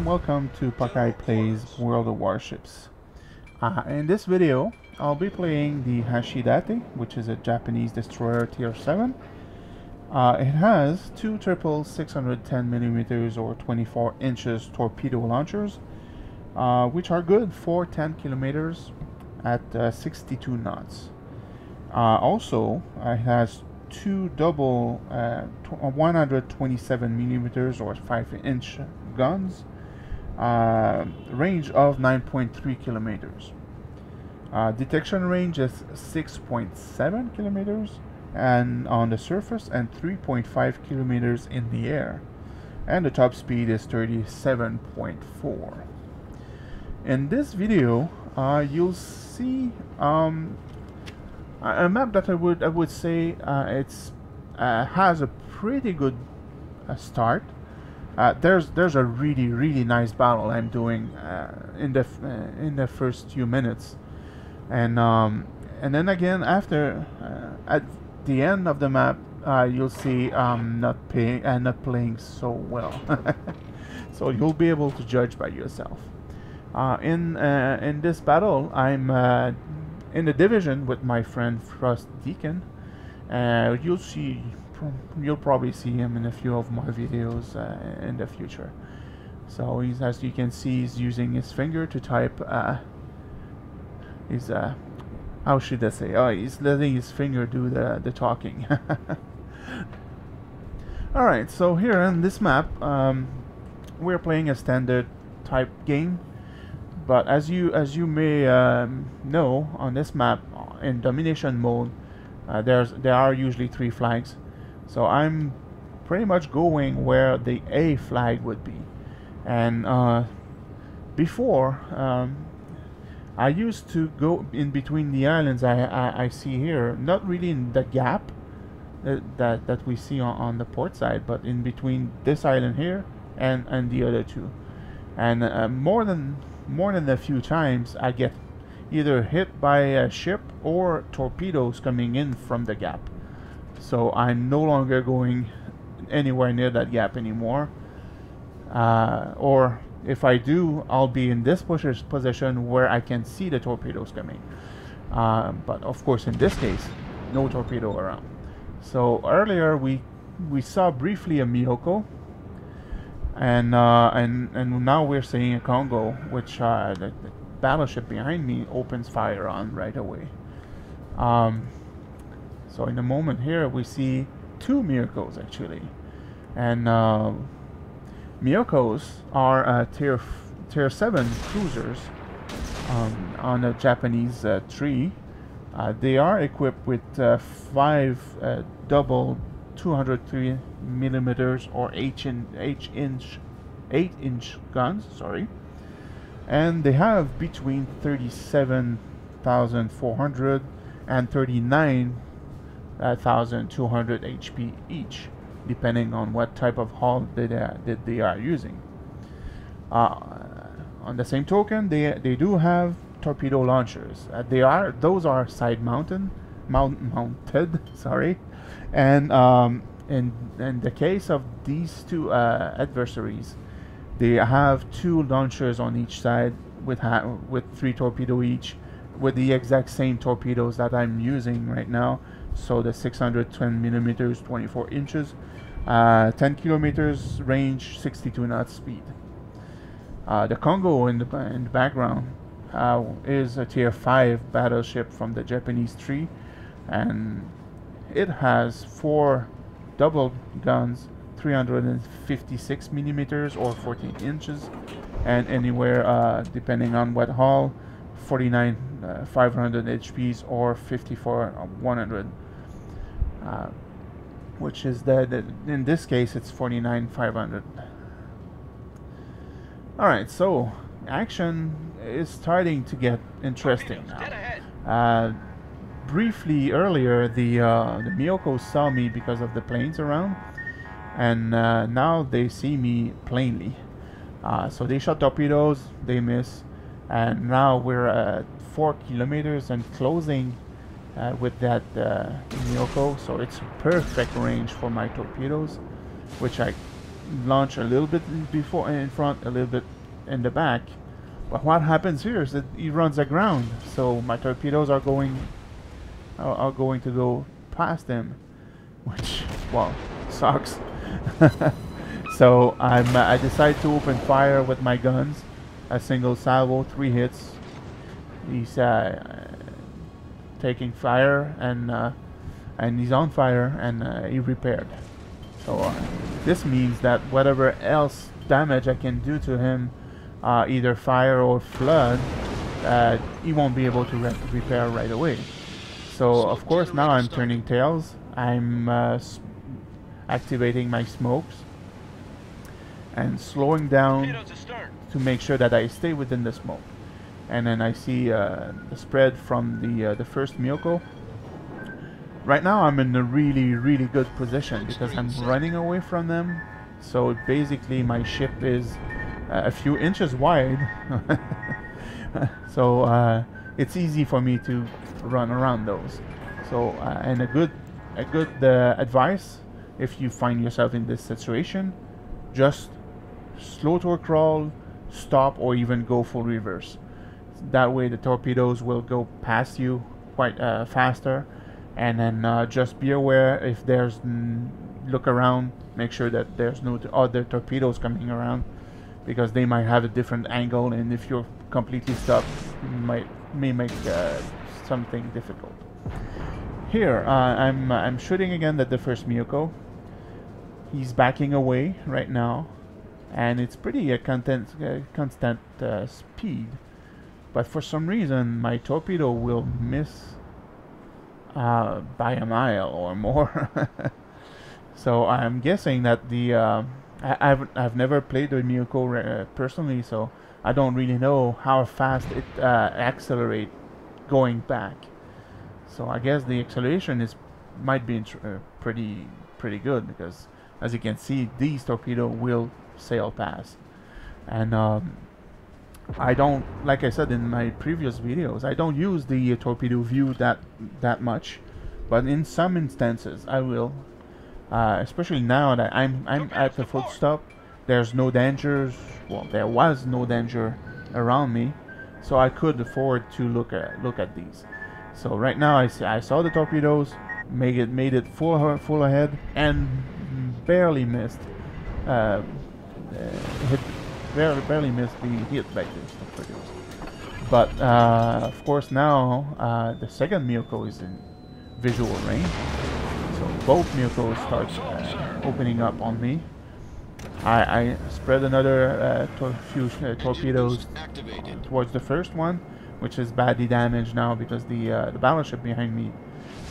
and welcome to Puckeye Plays World of Warships. In this video, I'll be playing the Hashidate, which is a Japanese destroyer tier 7. It has two triple 610mm or 24 inches torpedo launchers, which are good for 10 kilometers at 62 knots. Also, it has two double 127mm or 5-inch guns, range of 9.3 kilometers. Detection range is 6.7 kilometers and on the surface and 3.5 kilometers in the air, and the top speed is 37.4. In this video, you'll see a map that I would say has a pretty good start. There's a really nice battle I'm doing in the first few minutes, and then again after at the end of the map you'll see not playing so well. So you'll be able to judge by yourself. In this battle, I'm in the division with my friend Frost Deacon. You'll probably see him in a few of my videos in the future. So as you can see, he's using his finger to type. How should I say? Oh, he's letting his finger do the talking. All right. So here in this map, we're playing a standard type game. But as you may know, on this map, in domination mode, there are usually 3 flags. So I'm pretty much going where the A flag would be. And before, I used to go in between the islands I see here, not really in the gap that we see on the port side, but in between this island here and the other two. And more than a few times I get either hit by a ship or torpedoes coming in from the gap. So I'm no longer going anywhere near that gap anymore. Or if I do, I'll be in this position where I can see the torpedoes coming. But of course, in this case, no torpedo around. So earlier we saw briefly a Miyoko. And now we're seeing a Congo, which the battleship behind me opens fire on right away. So in a moment here we see 2 Miyokos actually, and Miyokos are tier 7 cruisers on a Japanese tree. They are equipped with 5 double 203mm or 8-inch guns, sorry, and they have between 37,400 and 39,200 HP each, depending on what type of hull that they are using. On the same token, they do have torpedo launchers. Those are side mounted, sorry. And in the case of these two adversaries, they have 2 launchers on each side with 3 torpedoes each, with the exact same torpedoes that I'm using right now. So the 610mm, 24 inches, 10 kilometers range, 62 knots speed. The Congo in the background is a tier 5 battleship from the Japanese tree, and it has 4 double guns, 356mm or 14 inches, and anywhere depending on what hull, 49,500 HPs or 54,100, which is in this case it's 49,500. All right, so action is starting to get interesting now. Briefly earlier, the Miyokos saw me because of the planes around, and now they see me plainly. So they shot torpedoes, they miss, and now we're at 4 kilometers and closing with that Miyoko. So it's a perfect range for my torpedoes, which I launch a little bit before in front, a little bit in the back. But what happens here is that he runs aground, so my torpedoes are going to go past him, which, well, sucks. So I decide to open fire with my guns, a single salvo, 3 hits. He's taking fire, and he's on fire, and he repaired. So this means that whatever else damage I can do to him, either fire or flood, he won't be able to repair right away. So of course now I'm turning tails. I'm activating my smokes and slowing down to make sure that I stay within the smoke. And then I see the spread from the first Miyoko. Right now I'm in a really good position because I'm running away from them. So basically my ship is a few inches wide. So it's easy for me to run around those. So and a good advice, if you find yourself in this situation, just slow to a crawl, stop, or even go full reverse. That way the torpedoes will go past you quite faster. And then just be aware if there's look around, make sure that there's no other torpedoes coming around, because they might have a different angle, and if you're completely stuck, it may make something difficult. Here I'm shooting again at the first Miyoko. He's backing away right now, and it's pretty constant speed, but for some reason my torpedo will miss by a mile or more. So I'm guessing that the I've never played the Miyoko personally, so I don't really know how fast it accelerates going back. So I guess the acceleration might be pretty good, because as you can see, these torpedoes will sail past. And I don't, like I said in my previous videos, I don't use the torpedo view that much, but in some instances I will, especially now that I'm at the full stop. There's no dangers. Well, there was no danger around me, so I could afford to look at these. So right now I saw the torpedoes, made it full ahead, and barely missed. Barely missed the hit by these torpedoes. But of course now the second Miyoko is in visual range, so both Miyokos start opening up on me. I spread another few torpedoes towards the first one, which is badly damaged now because the battleship behind me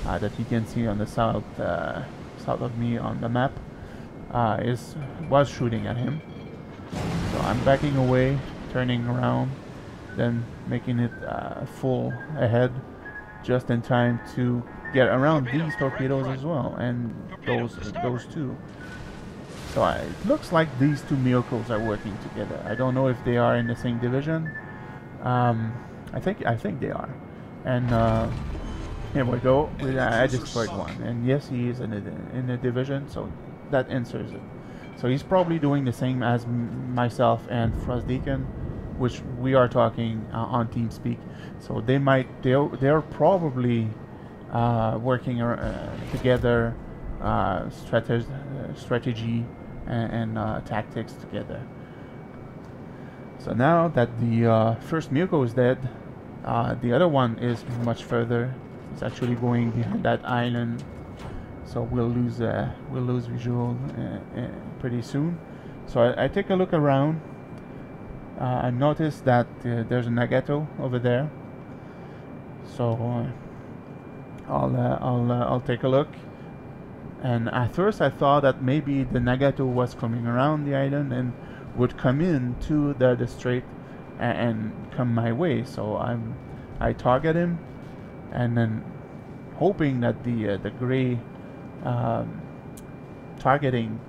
that you can see on the south of me on the map was shooting at him. So I'm backing away, turning around, then making it full ahead, just in time to get around these torpedoes as well, and those two. So it looks like these two Miyokos are working together. I don't know if they are in the same division. I think they are. And here we go. I destroyed one, and yes, he is in a division, so that answers it. So he's probably doing the same as myself and Frost Deacon, which we are talking on TeamSpeak. So they're probably working together, strategy and tactics together. So now that the first Miyoko is dead, the other one is much further. It's actually going behind that island. So we'll lose visual pretty soon. So I take a look around. I noticed that there's a Nagato over there. So I'll take a look. And at first I thought that maybe the Nagato was coming around the island and would come in to the strait and come my way. So I target him, and then hoping that the gray targeting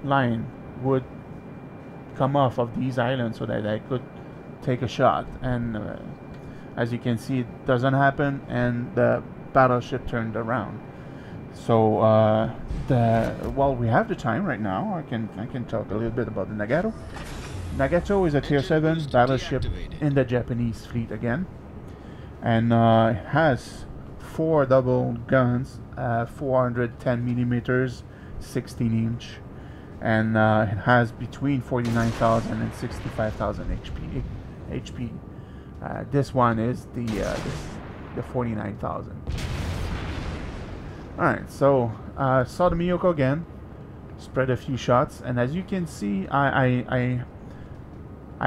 line would come off of these islands so that I could take a shot. And as you can see, it doesn't happen, and the battleship turned around. So well, we have the time right now. I can talk a little bit about the Nagato. Nagato is a tier 7 battleship in the Japanese fleet again, and it has 4 double guns, 410 millimeters, 16 inch, and it has between 49,000 and 65,000 HP. This one is the 49,000. Alright, so saw the Miyoko again, spread a few shots, and as you can see, I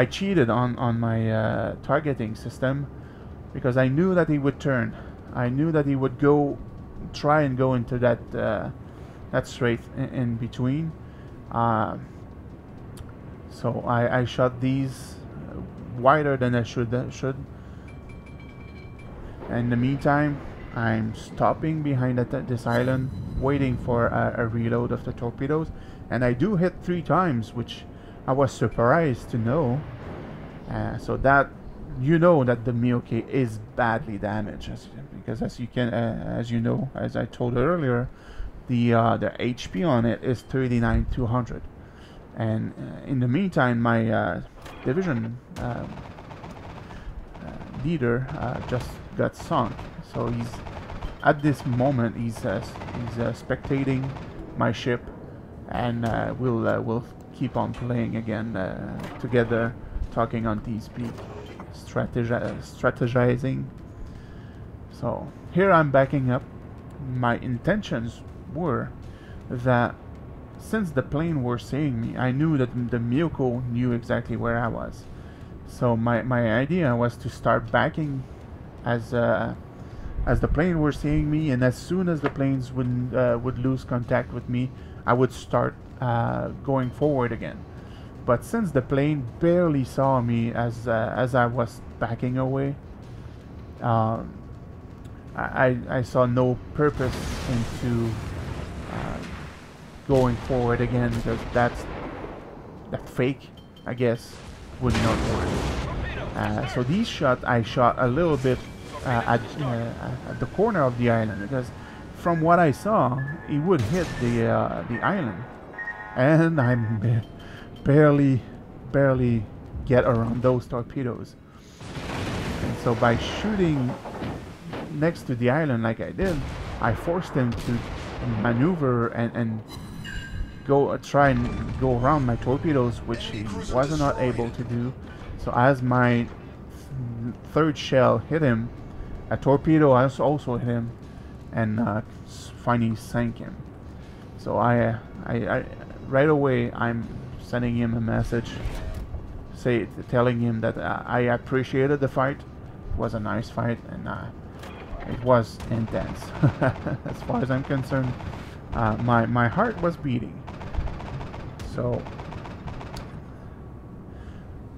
cheated on my targeting system because I knew that he would turn. I knew that he would try and go into that strait in between. So I shot these wider than I should. In the meantime, I'm stopping behind this island, waiting for a reload of the torpedoes, and I do hit 3 times, which I was surprised to know. So that you know that the Miyoko is badly damaged, because as you know, as I told earlier, the HP on it is 39,200, and in the meantime, my division leader just got sunk. So he's at this moment he's spectating my ship, and we'll keep on playing again together, talking on TeamSpeak, strategizing. So here I'm backing up. My intentions were that since the plane were seeing me, I knew that the Miyoko knew exactly where I was. So my idea was to start backing as the plane were seeing me, and as soon as the planes would lose contact with me, I would start going forward again. But since the plane barely saw me as I was backing away, I saw no purpose into going forward again, because that fake, I guess, would not work. So these shots I shot a little bit at the corner of the island, because from what I saw, he would hit the island, and I barely get around those torpedoes. And so by shooting next to the island like I did, I forced him to maneuver and try and go around my torpedoes, which he was not able to do. So as my 3rd shell hit him, a torpedo also hit him, and finally sank him. So I right away I'm sending him a message, telling him that I appreciated the fight. It was a nice fight, and it was intense. As far as I'm concerned, my heart was beating. So,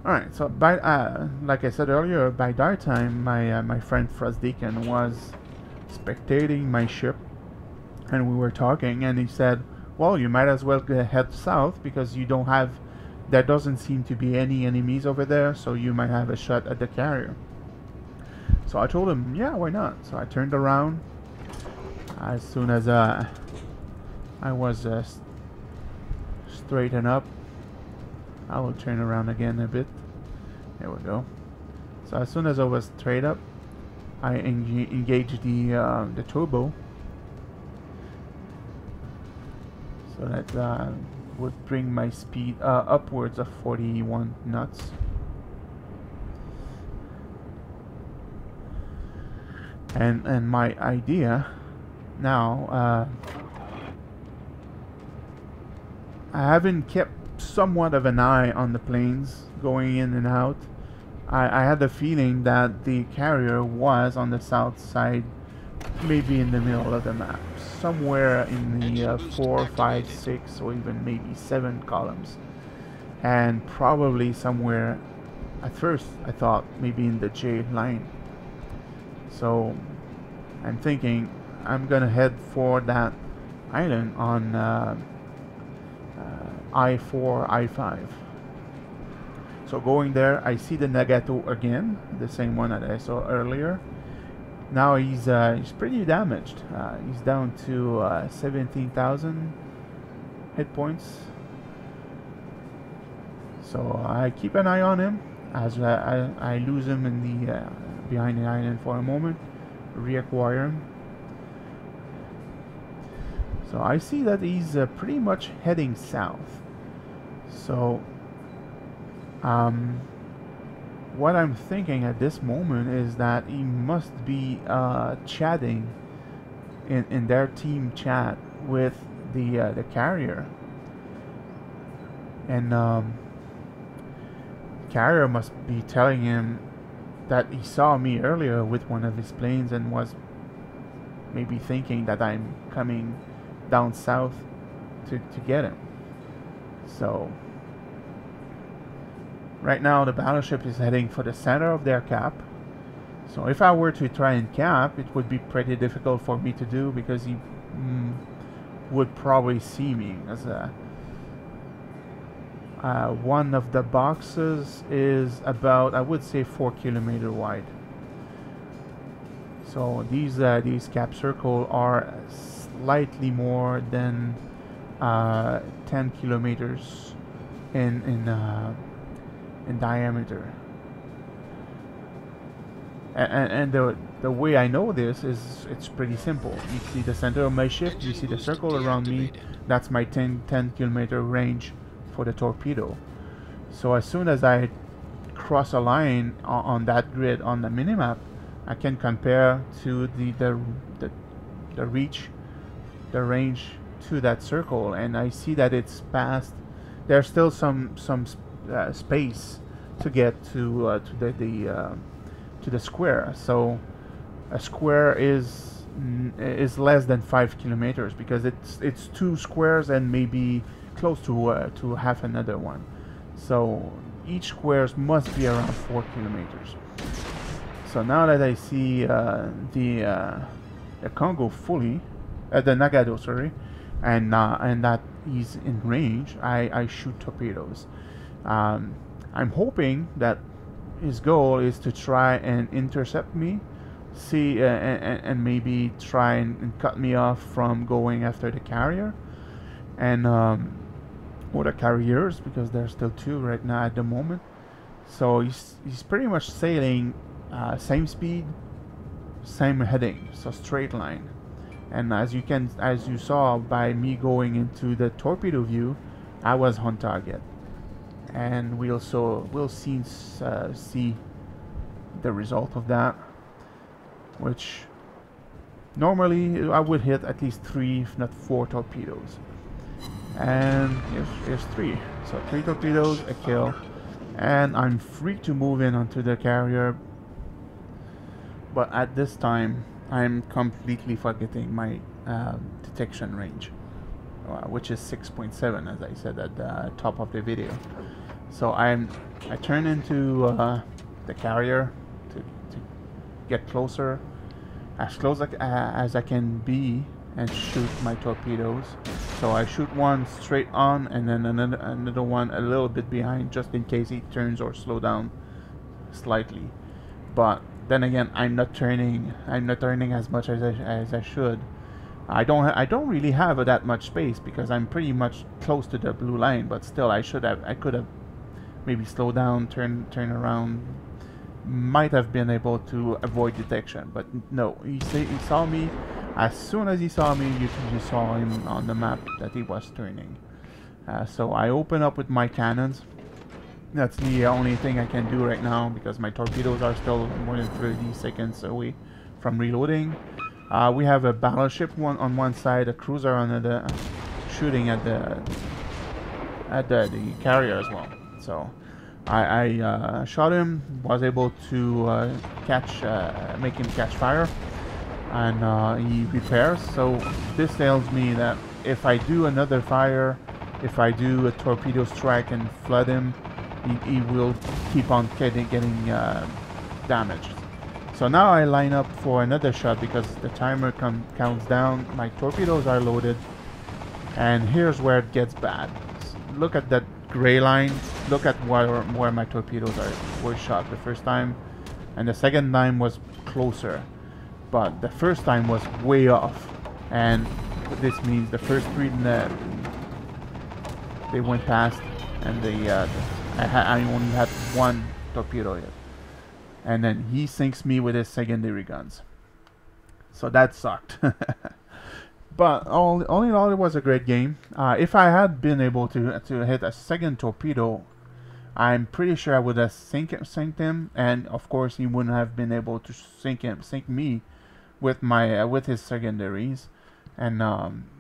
all right. So by like I said earlier, by that time, my friend Frostdeacon was spectating my ship, and we were talking, and he said, "Well, you might as well head south, because there doesn't seem to be any enemies over there, so you might have a shot at the carrier." So I told him, yeah, why not? So I turned around. As soon as I was straighten up, I will turn around again a bit. There we go. So as soon as I was straight up, I engaged the turbo, so that would bring my speed upwards of 41 knots. And my idea now, I haven't kept somewhat of an eye on the planes going in and out. I had the feeling that the carrier was on the south side, maybe in the middle of the map, somewhere in the 4, 5, 6, or even maybe 7 columns, and probably somewhere, at first I thought maybe in the J line. So I'm thinking I'm gonna head for that island on I-4, I-5. So going there, I see the Nagato again, the same one that I saw earlier, Now he's pretty damaged. He's down to 17,000 hit points. So I keep an eye on him as I lose him in the behind the island for a moment, reacquire him. So I see that he's pretty much heading south. So what I'm thinking at this moment is that he must be chatting in their team chat with the carrier, and carrier must be telling him that he saw me earlier with one of his planes and was maybe thinking that I'm coming down south to get him. So right now the battleship is heading for the center of their cap. So if I were to try and cap, it would be pretty difficult for me to do because he would probably see me as one of the boxes is about, I would say, 4 kilometers wide. So these cap circle are slightly more than 10 kilometers in diameter. And the way I know this is it's pretty simple. You see the center of my ship, you see the circle around me, that's my 10 kilometer range for the torpedo. So as soon as I cross a line on that grid on the minimap, I can compare to the reach, the range to that circle, and I see that it's past. There's still some space to get to the square. So a square is less than 5 kilometers because it's 2 squares and maybe close to half another one. So each squares must be around 4 kilometers. So now that I see the Congo fully, the Nagado, sorry, and that he's in range, I shoot torpedoes. I'm hoping that his goal is to try and intercept me, see and maybe try and cut me off from going after the carrier, and or the carriers, because there's still 2 right now at the moment. So he's pretty much sailing same speed, same heading, so straight line. And as you saw by me going into the torpedo view, I was on target. And we'll see the result of that, which normally I would hit at least 3 if not 4 torpedoes. And here's 3. So 3 torpedoes, a kill, and I'm free to move in onto the carrier. But at this time I'm completely forgetting my detection range, which is 6.7, as I said at the top of the video. So I turn into the carrier to get closer, as close as I can be, and shoot my torpedoes. So I shoot one straight on, and then another one a little bit behind, just in case he turns or slow down slightly. But then again, I'm not turning as much as I should. I don't really have that much space because I'm pretty much close to the blue line. But still, I could have maybe slowed down, turn around. Might have been able to avoid detection, but no. He saw me. As soon as he saw me, you saw him on the map that he was turning. So I open up with my cannons. That's the only thing I can do right now because my torpedoes are still more than 30 seconds away from reloading. We have a battleship on one side, a cruiser on the shooting at the carrier as well. So I shot him, was able to make him catch fire, and he repairs. So this tells me that if I do another fire, if I do a torpedo strike and flood him, he will keep on getting damaged. So now I line up for another shot because the timer counts down. My torpedoes are loaded, and here's where it gets bad. Look at that gray line. Look at where my torpedoes were shot the first time, and the second time was closer. but the first time was way off, and this means the first three they went past, and I only had one torpedo hit, and then he sinks me with his secondary guns, so that sucked. But all in all, it was a great game. If I had been able to hit a second torpedo, I'm pretty sure I would have sink him, and of course he wouldn't have been able to sink me with my with his secondaries, and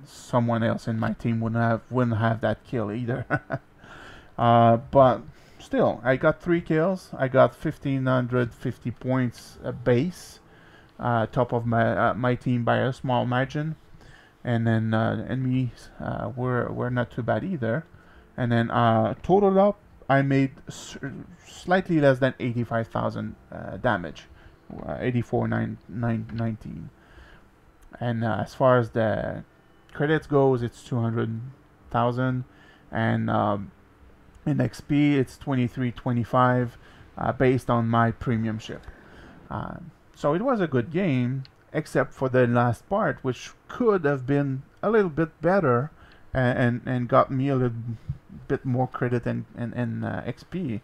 someone else in my team wouldn't have that kill either. But still, I got 3 kills. I got 1,550 points base, top of my team by a small margin. And then enemies were not too bad either. And then totaled up, I made slightly less than 85,000 damage, 84,919. And as far as the credits goes, it's 200,000, and in XP it's 2325 based on my premium ship. So it was a good game, except for the last part, which could have been a little bit better and got me a little bit more credit and XP.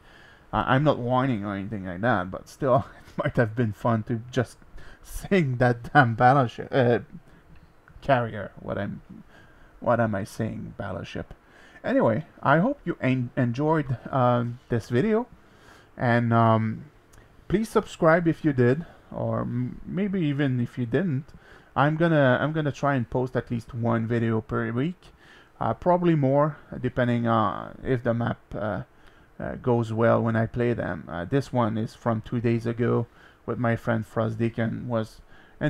I'm not whining or anything like that, but still, it might have been fun to just sing that damn battleship carrier. What am I saying? Battleship. Anyway, I hope you enjoyed this video, and please subscribe if you did, or maybe even if you didn't. I'm gonna try and post at least 1 video per week, probably more depending if the map goes well when I play them. This one is from 2 days ago with my friend Frostdick, and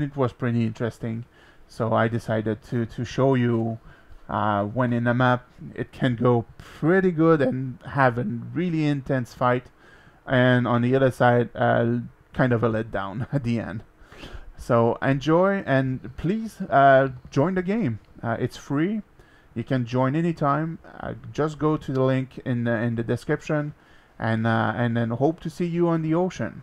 it was pretty interesting. So I decided to show you when in a map it can go pretty good and have a really intense fight, and on the other side kind of a letdown at the end. So enjoy, and please join the game. It's free. You can join anytime. Just go to the link in the description, and then hope to see you on the ocean.